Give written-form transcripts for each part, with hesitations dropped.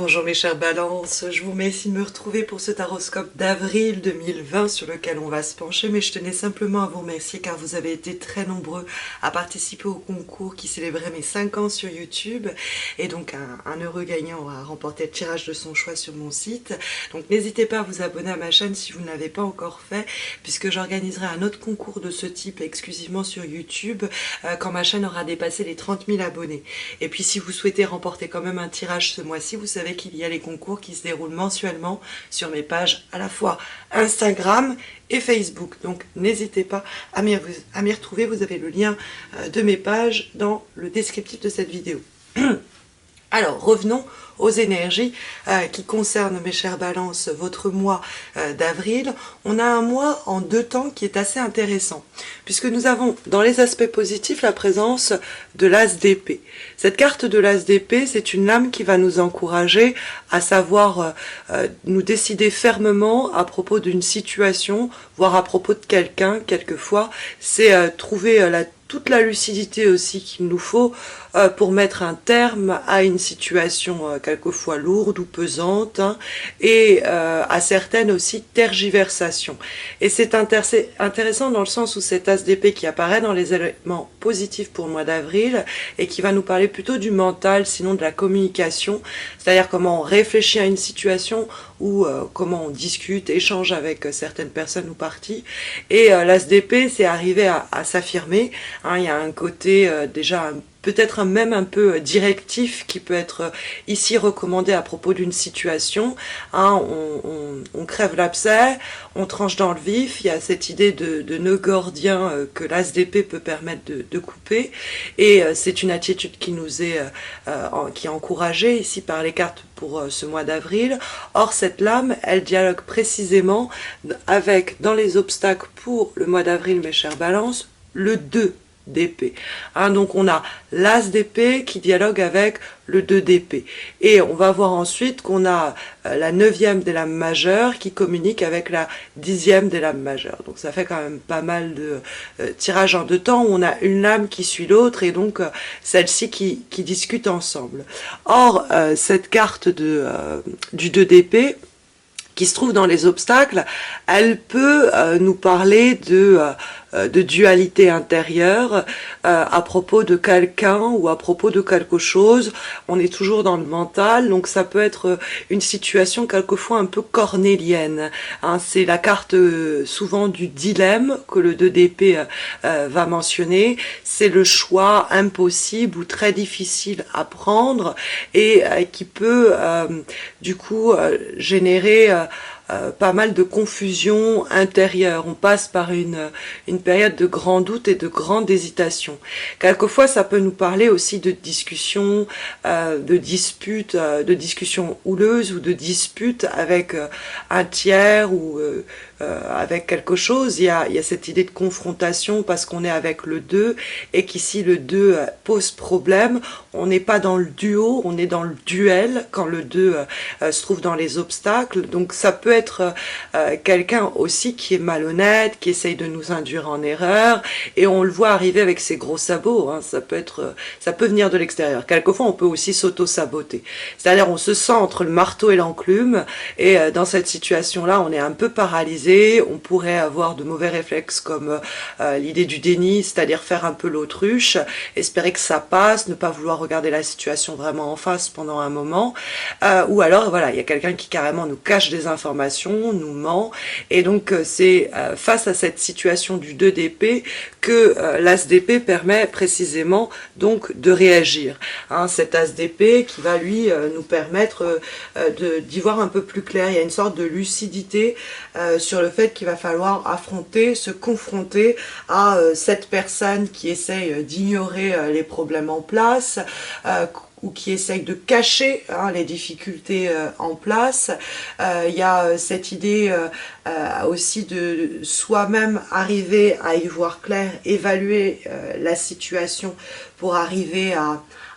Bonjour mes chères balances, je vous remercie de me retrouver pour ce taroscope d'avril 2020 sur lequel on va se pencher, mais je tenais simplement à vous remercier car vous avez été très nombreux à participer au concours qui célébrait mes 5 ans sur YouTube, et donc un heureux gagnant a remporté le tirage de son choix sur mon site. Donc n'hésitez pas à vous abonner à ma chaîne si vous ne l'avez pas encore fait, puisque j'organiserai un autre concours de ce type exclusivement sur YouTube quand ma chaîne aura dépassé les 30 000 abonnés. Et puis si vous souhaitez remporter quand même un tirage ce mois-ci, vous savez qu'il y a les concours qui se déroulent mensuellement sur mes pages à la fois Instagram et Facebook. Donc n'hésitez pas à m'y retrouver, vous avez le lien de mes pages dans le descriptif de cette vidéo. Alors revenons aux énergies qui concernent, mes chères balances, votre mois d'avril. On a un mois en 2 temps qui est assez intéressant, puisque nous avons dans les aspects positifs la présence de l'as d'épée. Cette carte de l'as d'épée, c'est une lame qui va nous encourager à savoir nous décider fermement à propos d'une situation, voire à propos de quelqu'un. Quelquefois, c'est trouver toute la lucidité aussi qu'il nous faut pour mettre un terme à une situation quelquefois lourde ou pesante, hein, et à certaines aussi tergiversations. Et c'est intéressant dans le sens où cet as d'épée qui apparaît dans les éléments positifs pour le mois d'avril et qui va nous parler plutôt du mental, sinon de la communication, c'est-à-dire comment on réfléchit à une situation ou comment on discute, échange avec certaines personnes ou parties. Et l'as d'épée, c'est arriver à s'affirmer. Hein, il y a un côté déjà peut-être même un peu directif qui peut être ici recommandé à propos d'une situation. Hein, on crève l'abcès, on tranche dans le vif, il y a cette idée de nœud gordien que l'as d'épée peut permettre de couper, et c'est une attitude qui nous est qui est encouragée ici par les cartes pour ce mois d'avril. Or cette lame, elle dialogue précisément avec, dans les obstacles pour le mois d'avril, mes chères balances, le 2 d'épée. Hein, donc on a l'as d'épée qui dialogue avec le 2 d'épée. Et on va voir ensuite qu'on a la 9e des lames majeures qui communique avec la 10e des lames majeures. Donc ça fait quand même pas mal de tirages en 2 temps où on a une lame qui suit l'autre et donc celle-ci qui discutent ensemble. Or, cette carte du 2 d'épée qui se trouve dans les obstacles, elle peut nous parler de dualité intérieure à propos de quelqu'un ou à propos de quelque chose. On est toujours dans le mental, donc ça peut être une situation quelquefois un peu cornélienne. Hein, c'est la carte souvent du dilemme que le 2 d'épée va mentionner. C'est le choix impossible ou très difficile à prendre et qui peut du coup générer pas mal de confusion intérieure. On passe par une période de grand doute et de grande hésitation. Quelquefois, ça peut nous parler aussi de discussions, de disputes, de discussions houleuses ou de disputes avec un tiers ou avec quelque chose. Il y a cette idée de confrontation parce qu'on est avec le 2 et qu'ici le 2 pose problème. On n'est pas dans le duo, on est dans le duel quand le 2 se trouve dans les obstacles. Donc ça peut être quelqu'un aussi qui est malhonnête, qui essaye de nous induire en erreur, et on le voit arriver avec ses gros sabots. Hein. Ça peut venir de l'extérieur. Quelquefois on peut aussi s'auto-saboter. C'est-à-dire on se sent entre le marteau et l'enclume, et dans cette situation-là on est un peu paralysé. On pourrait avoir de mauvais réflexes comme l'idée du déni, c'est-à-dire faire un peu l'autruche, espérer que ça passe, ne pas vouloir regarder la situation vraiment en face pendant un moment, ou alors voilà, il y a quelqu'un qui carrément nous cache des informations, nous ment, et donc c'est face à cette situation du 2 d'épée que l'as d'épée permet précisément donc de réagir. Hein, cet as d'épée qui va lui nous permettre d'y voir un peu plus clair. Il y a une sorte de lucidité sur le fait qu'il va falloir affronter, se confronter à cette personne qui essaye d'ignorer les problèmes en place, ou qui essaye de cacher les difficultés en place. Il y a cette idée aussi de soi-même arriver à y voir clair, évaluer la situation pour arriver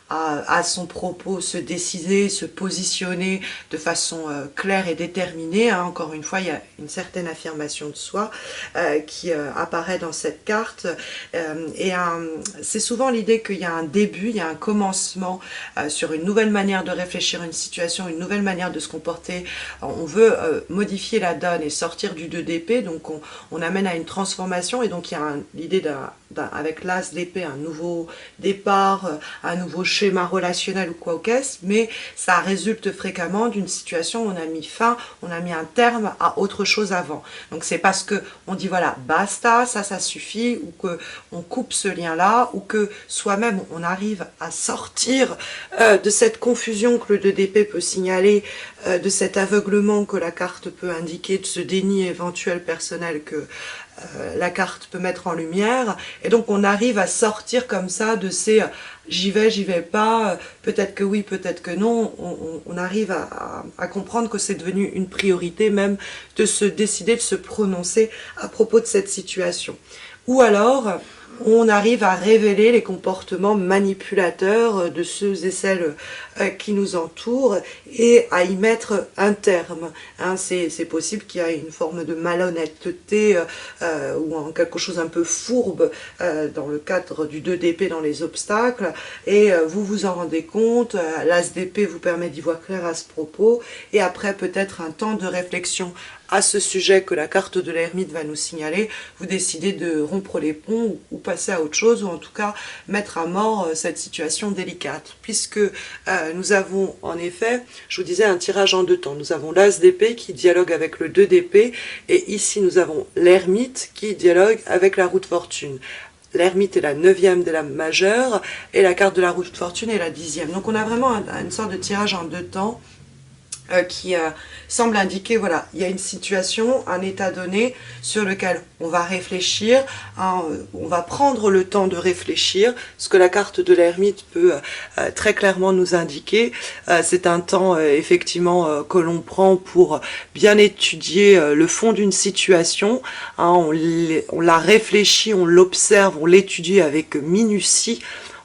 à son propos se décider, se positionner de façon claire et déterminée. Hein. Encore une fois, il y a une certaine affirmation de soi qui apparaît dans cette carte. C'est souvent l'idée qu'il y a un début, il y a un commencement sur une nouvelle manière de réfléchir à une situation, une nouvelle manière de se comporter. On veut modifier la donne et sortir du 2 d'épée, donc on amène à une transformation, et donc il y a l'idée avec l'as d'épée, un nouveau départ, un nouveau schéma relationnel ou quoi qu'est-ce, mais ça résulte fréquemment d'une situation où on a mis fin, on a mis un terme à autre chose avant. Donc c'est parce que on dit voilà, basta, ça suffit, ou que on coupe ce lien-là, ou que soi-même on arrive à sortir de cette confusion que le 2 d'épée peut signaler, de cet aveuglement que la carte peut indiquer, de ce déni éventuel personnel que la carte peut mettre en lumière, et donc on arrive à sortir comme ça de ces j'y vais pas, peut-être que oui, peut-être que non. On arrive à comprendre que c'est devenu une priorité même de se décider, de se prononcer à propos de cette situation. Ou alors on arrive à révéler les comportements manipulateurs de ceux et celles qui nous entourent et à y mettre un terme. Hein, c'est possible qu'il y ait une forme de malhonnêteté ou en quelque chose un peu fourbe dans le cadre du 2 d'épée dans les obstacles, et vous vous en rendez compte, l'as d'épée vous permet d'y voir clair à ce propos, et après peut-être un temps de réflexion à ce sujet que la carte de l'ermite va nous signaler, vous décidez de rompre les ponts ou passer à autre chose, ou en tout cas mettre à mort cette situation délicate, puisque nous avons en effet, je vous disais, un tirage en 2 temps. Nous avons l'as d'épée qui dialogue avec le 2 d'épée, et ici nous avons l'ermite qui dialogue avec la roue de fortune. L'ermite est la 9e des lames majeures, et la carte de la roue de fortune est la 10e. Donc on a vraiment une sorte de tirage en 2 temps, qui semble indiquer, voilà, il y a une situation, un état donné sur lequel on va réfléchir, hein, on va prendre le temps de réfléchir. Ce que la carte de l'ermite peut très clairement nous indiquer, c'est un temps effectivement que l'on prend pour bien étudier le fond d'une situation, hein, on la réfléchit, on l'observe, on l'étudie avec minutie.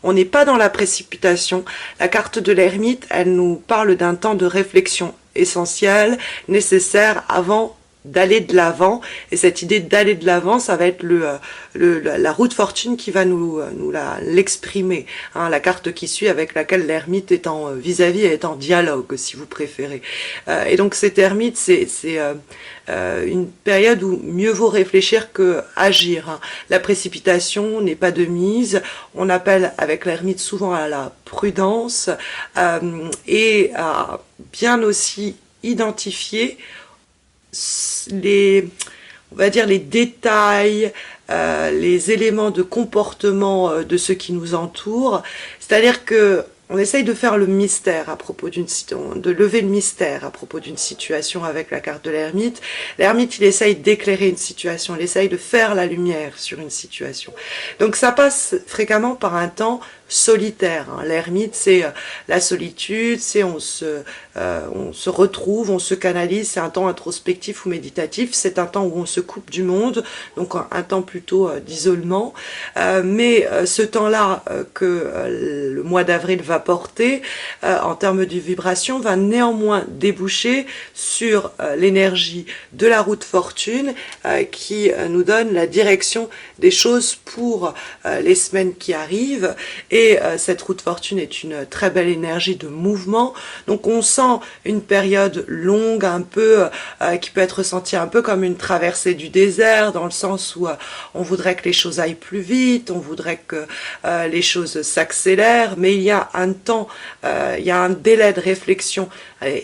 On n'est pas dans la précipitation. La carte de l'ermite, elle nous parle d'un temps de réflexion essentiel, nécessaire avant d'aller de l'avant, et cette idée d'aller de l'avant, ça va être la roue de fortune qui va nous l'exprimer, hein, la carte qui suit avec laquelle l'ermite est en vis-à-vis, est en dialogue, si vous préférez. Et donc cet ermite, c'est une période où mieux vaut réfléchir que agir, hein. La précipitation n'est pas de mise, on appelle avec l'ermite souvent à la prudence et à bien aussi identifier on va dire les détails, les éléments de comportement de ceux qui nous entourent. C'est-à-dire que on essaye de faire le mystère à propos de lever le mystère à propos d'une situation avec la carte de l'ermite. L'ermite, il essaye d'éclairer une situation, il essaye de faire la lumière sur une situation. Donc ça passe fréquemment par un temps solitaire, hein. L'ermite, c'est la solitude, c'est on se retrouve, on se canalise, c'est un temps introspectif ou méditatif, c'est un temps où on se coupe du monde, donc un temps plutôt d'isolement, mais ce temps-là que le mois d'avril va porter en termes de vibration va néanmoins déboucher sur l'énergie de la roue de fortune qui nous donne la direction des choses pour les semaines qui arrivent. Et cette roue de fortune est une très belle énergie de mouvement. Donc on sent une période longue, un peu, qui peut être ressentie un peu comme une traversée du désert, dans le sens où on voudrait que les choses aillent plus vite, on voudrait que les choses s'accélèrent, mais il y a un temps, il y a un délai de réflexion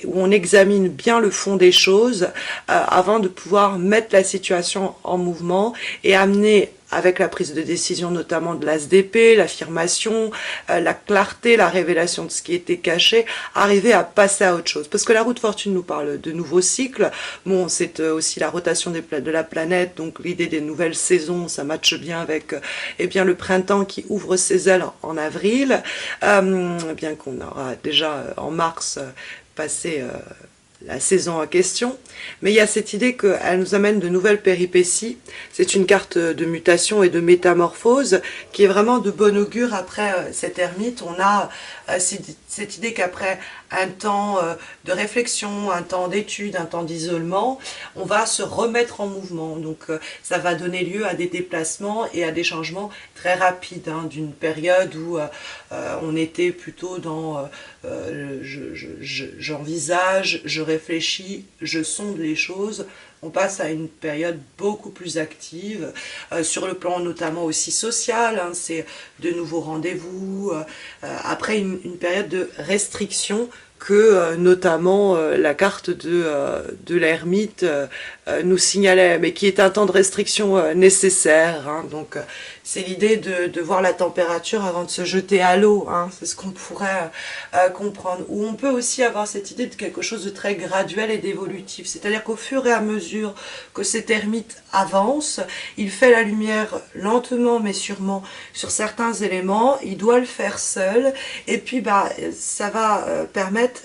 où on examine bien le fond des choses avant de pouvoir mettre la situation en mouvement et amener, avec la prise de décision notamment de l'as d'épée, l'affirmation, la clarté, la révélation de ce qui était caché, arriver à passer à autre chose. Parce que la roue de fortune nous parle de nouveaux cycles, bon, c'est aussi la rotation de la planète, donc l'idée des nouvelles saisons, ça matche bien avec eh bien, le printemps qui ouvre ses ailes en avril, bien qu'on aura déjà en mars passé la saison en question, mais il y a cette idée qu'elle nous amène de nouvelles péripéties. C'est une carte de mutation et de métamorphose qui est vraiment de bon augure après cette ermite. On a cette idée qu'après un temps de réflexion, un temps d'étude, un temps d'isolement, on va se remettre en mouvement. Donc ça va donner lieu à des déplacements et à des changements très rapides, hein, d'une période où on était plutôt dans j'envisage, je réfléchis, je sonde les choses. On passe à une période beaucoup plus active, sur le plan notamment aussi social, hein, c'est de nouveaux rendez-vous, après une période de restriction que notamment la carte de l'ermite nous signalait, mais qui est un temps de restriction nécessaire, hein, donc c'est l'idée de voir la température avant de se jeter à l'eau, hein, c'est ce qu'on pourrait comprendre. Ou on peut aussi avoir cette idée de quelque chose de très graduel et d'évolutif, c'est-à-dire qu'au fur et à mesure que cet ermite avance, il fait la lumière lentement mais sûrement sur certains éléments, il doit le faire seul, et puis ça va permettre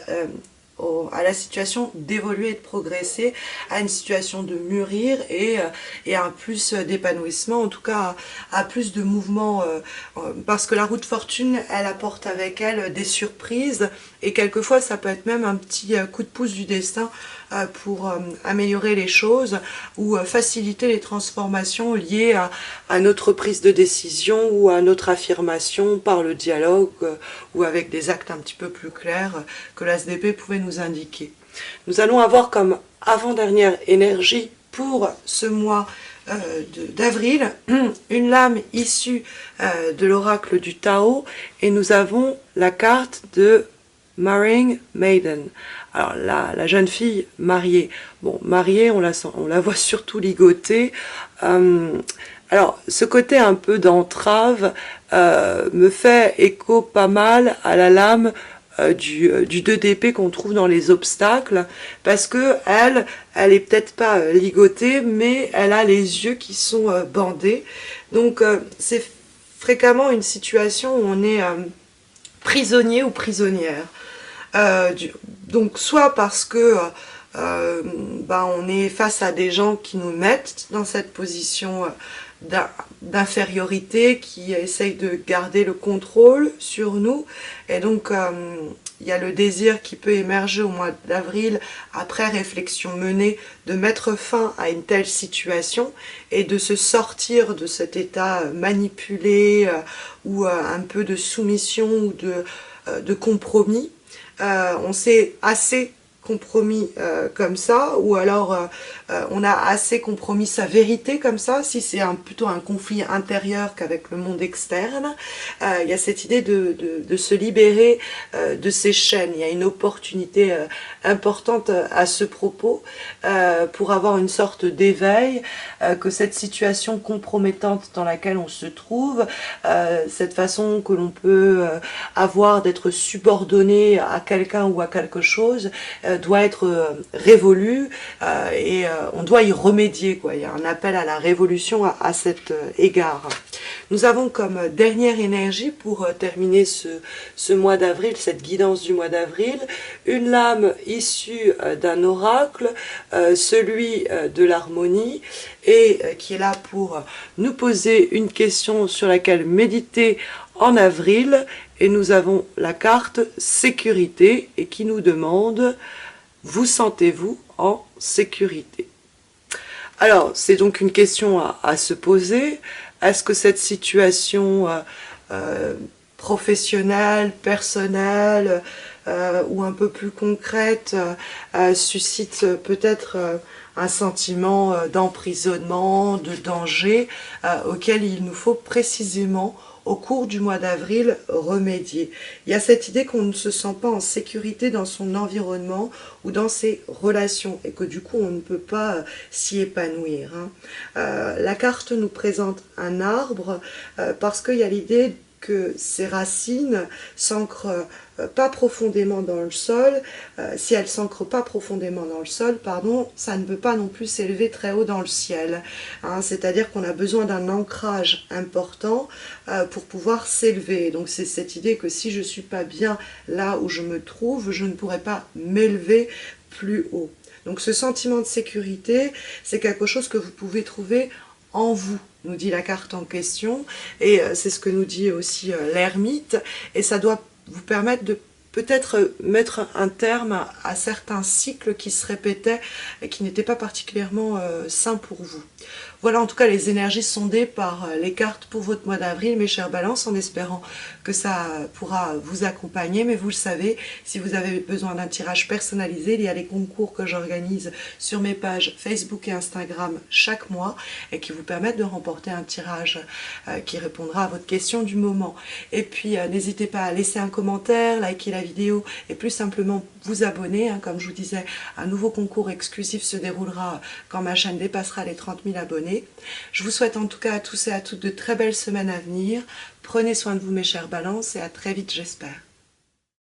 à la situation d'évoluer et de progresser, à une situation de mûrir et à un plus d'épanouissement, en tout cas à plus de mouvement, parce que la roue de fortune, elle apporte avec elle des surprises, et quelquefois ça peut être même un petit coup de pouce du destin pour améliorer les choses ou faciliter les transformations liées à notre prise de décision ou à notre affirmation par le dialogue ou avec des actes un petit peu plus clairs que l'ASDP pouvait nous indiquer. Nous allons avoir comme avant-dernière énergie pour ce mois d'avril une lame issue de l'oracle du Tao, et nous avons la carte de Marrying Maiden. Alors la jeune fille mariée, bon, mariée, on la voit surtout ligotée. Alors ce côté un peu d'entrave me fait écho pas mal à la lame du 2 d'épée qu'on trouve dans les obstacles, parce que elle est peut-être pas ligotée, mais elle a les yeux qui sont bandés. Donc c'est fréquemment une situation où on est prisonnier ou prisonnière. Donc soit parce que on est face à des gens qui nous mettent dans cette position d'infériorité, qui essayent de garder le contrôle sur nous, et donc il y a le désir qui peut émerger au mois d'avril, après réflexion menée, de mettre fin à une telle situation et de se sortir de cet état manipulé ou un peu de soumission ou de compromis. On s'est assez compromis comme ça, ou alors on a assez compromis sa vérité comme ça, si c'est plutôt un conflit intérieur qu'avec le monde externe. Il y a cette idée de se libérer de ces chaînes. Il y a une opportunité importante à ce propos pour avoir une sorte d'éveil, que cette situation compromettante dans laquelle on se trouve, cette façon que l'on peut avoir d'être subordonné à quelqu'un ou à quelque chose, doit être révolue et on doit y remédier, quoi. Il y a un appel à la révolution à cet égard. Nous avons comme dernière énergie pour terminer ce mois d'avril, cette guidance du mois d'avril, une lame issue d'un oracle, celui de l'harmonie, et qui est là pour nous poser une question sur laquelle méditer en avril, et nous avons la carte sécurité et qui nous demande: vous sentez-vous en sécurité? Alors, c'est donc une question à se poser. Est-ce que cette situation professionnelle, personnelle ou un peu plus concrète suscite peut-être un sentiment d'emprisonnement, de danger auquel il nous faut précisément au cours du mois d'avril remédier? Il y a cette idée qu'on ne se sent pas en sécurité dans son environnement ou dans ses relations, et que du coup on ne peut pas s'y épanouir, hein. La carte nous présente un arbre parce qu'il y a l'idée que ses racines s'ancrent pas profondément dans le sol. Si elles s'ancrent pas profondément dans le sol, pardon, ça ne peut pas non plus s'élever très haut dans le ciel, hein. C'est-à-dire qu'on a besoin d'un ancrage important pour pouvoir s'élever. Donc c'est cette idée que si je suis pas bien là où je me trouve, je ne pourrai pas m'élever plus haut. Donc ce sentiment de sécurité, c'est quelque chose que vous pouvez trouver en vous, nous dit la carte en question, et c'est ce que nous dit aussi l'ermite, et ça doit vous permettre de peut-être mettre un terme à certains cycles qui se répétaient et qui n'étaient pas particulièrement sains pour vous. Voilà en tout cas les énergies sondées par les cartes pour votre mois d'avril, mes chers balances, en espérant que ça pourra vous accompagner. Mais vous le savez, si vous avez besoin d'un tirage personnalisé, il y a les concours que j'organise sur mes pages Facebook et Instagram chaque mois et qui vous permettent de remporter un tirage qui répondra à votre question du moment. Et puis n'hésitez pas à laisser un commentaire, liker la vidéo et plus simplement vous abonner. Comme je vous disais, un nouveau concours exclusif se déroulera quand ma chaîne dépassera les 30 000 abonnés. Je vous souhaite en tout cas à tous et à toutes de très belles semaines à venir. Prenez soin de vous mes chères balances et à très vite j'espère.